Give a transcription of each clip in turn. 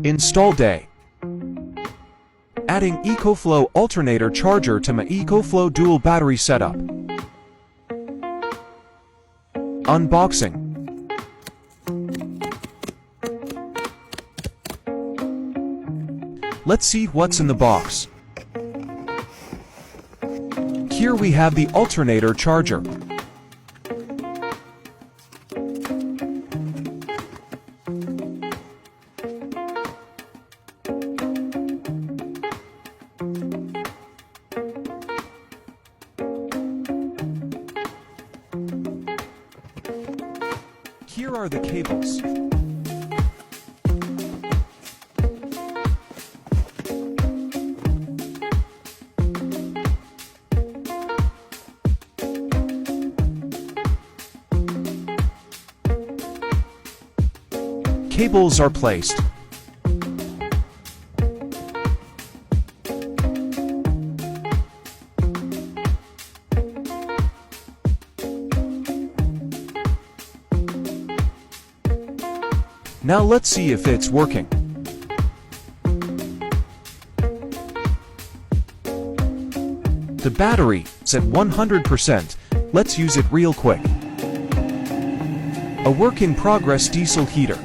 Install day. Adding ecoflow alternator charger to my ecoflow dual battery setup. Unboxing. Let's see what's in the box. Here we have the alternator charger. Here are the cables. Cables are placed. Now let's see if it's working. The battery is at 100%. Let's use it real quick. A work in progress diesel heater.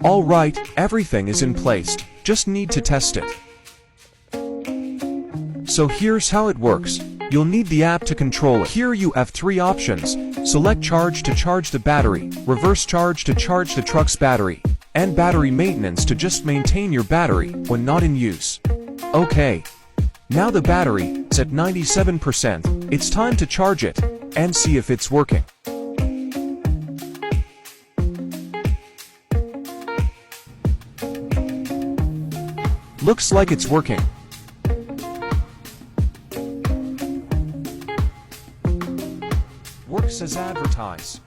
Alright, everything is in place. Just need to test it. So here's how it works. You'll need the app to control it. Here you have 3 options. Select charge to charge the battery, reverse charge to charge the truck's battery, and battery maintenance to just maintain your battery when not in use. Okay. Now the battery is at 97%. It's time to charge it and see if it's working. Looks like it's working. Works as advertised.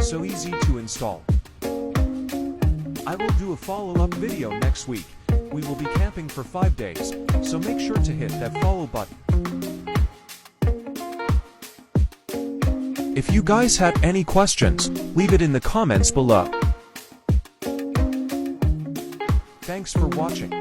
So easy to install. I will do a follow-up video next week. We will be camping for 5 days, so make sure to hit that follow button. If you guys have any questions, leave it in the comments below. Thanks for watching.